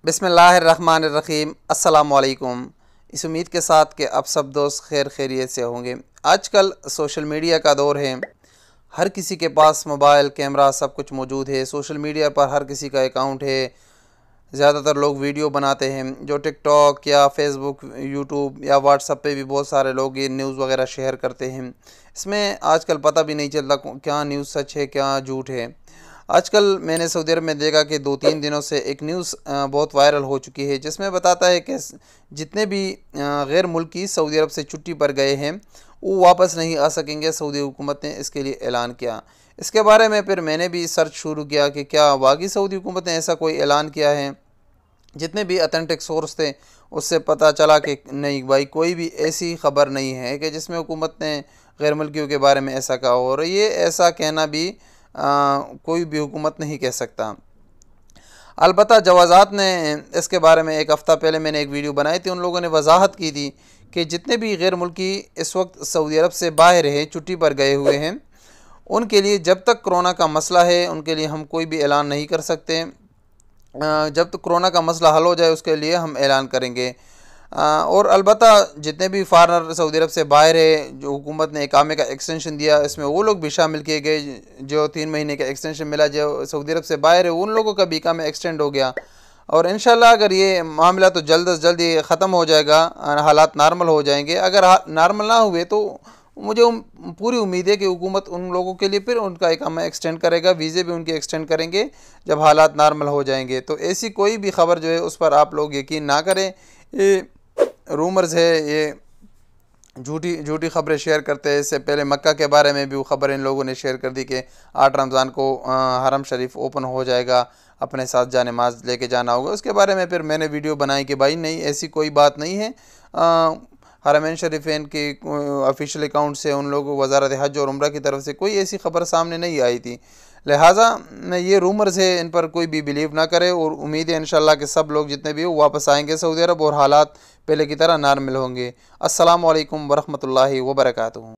बिस्मिल्लाहिर्रहमानिर्रहीम। अस्सलामुअलैकुम। इस उम्मीद के साथ कि आप सब दोस्त खैर खैरियत से होंगे। आजकल सोशल मीडिया का दौर है, हर किसी के पास मोबाइल कैमरा सब कुछ मौजूद है। सोशल मीडिया पर हर किसी का अकाउंट है। ज़्यादातर लोग वीडियो बनाते हैं जो टिकटॉक या फेसबुक, यूट्यूब या व्हाट्सएप पे भी बहुत सारे लोग ये न्यूज़ वगैरह शेयर करते हैं। इसमें आजकल पता भी नहीं चलता क्या न्यूज़ सच है क्या झूठ है। आजकल मैंने सऊदी अरब में देखा कि 2-3 दिनों से एक न्यूज़ बहुत वायरल हो चुकी है, जिसमें बताता है कि जितने भी गैर मुल्की सऊदी अरब से छुट्टी पर गए हैं वो वापस नहीं आ सकेंगे। सऊदी हुकूमत ने इसके लिए ऐलान किया। इसके बारे में फिर मैंने भी सर्च शुरू किया कि क्या वाकई सऊदी हुकूमत ने ऐसा कोई ऐलान किया है। जितने भी अथेंटिक सोर्स थे उससे पता चला कि नहीं भाई, कोई भी ऐसी ख़बर नहीं है कि जिसमें हुकूमत ने गैर मुल्कियों के बारे में ऐसा कहा हो। और ये ऐसा कहना भी कोई भी हुकूमत नहीं कह सकता। अलबत्ता जवाज़ात ने इसके बारे में एक हफ़्ता पहले मैंने एक वीडियो बनाई थी, उन लोगों ने वजाहत की थी कि जितने भी गैर मुल्की इस वक्त सऊदी अरब से बाहर हैं, छुट्टी पर गए हुए हैं, उनके लिए जब तक कोरोना का मसला है उनके लिए हम कोई भी ऐलान नहीं कर सकते। जब तक कोरोना का मसला हल हो जाए उसके लिए हम ऐलान करेंगे। और अलबत्ता जितने भी फ़ॉरेनर सऊदी अरब से बाहर है, जो हुकूमत ने इकामे का एक्सटेंशन दिया, इसमें वो लोग भी शामिल किए गए। जो 3 महीने का एक्सटेंशन मिला, जो सऊदी अरब से बाहर है उन लोगों का भी इकामा एक्सटेंड हो गया। और इंशाल्लाह अगर ये मामला तो जल्द से जल्द ये ख़त्म हो जाएगा, हालात नॉर्मल हो जाएंगे। अगर नॉर्मल ना हुए तो मुझे पूरी उम्मीद है कि हुकूमत उन लोगों के लिए फिर उनका इकामा एक्सटेंड करेगा, वीज़े भी उनके एक्सटेंड करेंगे जब हालात नॉर्मल हो जाएंगे। तो ऐसी कोई भी ख़बर जो है उस पर आप लोग यकीन ना करें। ये रूमर्स है, ये झूठी झूठी ख़बरें शेयर करते हैं। इससे पहले मक्का के बारे में भी वो ख़बर इन लोगों ने शेयर कर दी कि 8 रमज़ान को हरम शरीफ ओपन हो जाएगा, अपने साथ जा नमाज लेके जाना होगा। उसके बारे में फिर मैंने वीडियो बनाई कि भाई नहीं, ऐसी कोई बात नहीं है। हरमैन शरीफैन के ऑफिशियल अकाउंट से उन लोगों वज़ारत हज और उम्रा की तरफ से कोई ऐसी ख़बर सामने नहीं आई थी। लिहाजा ये रूमर्स है, इन पर कोई भी बिलीव ना करे। और उम्मीद है इंशाल्लाह कि सब लोग जितने भी हो वापस आएंगे सऊदी अरब और हालात पहले की तरह नॉर्मल होंगे। अस्सलामु अलैकुम वरहमतुल्लाहि वबरकातुहू।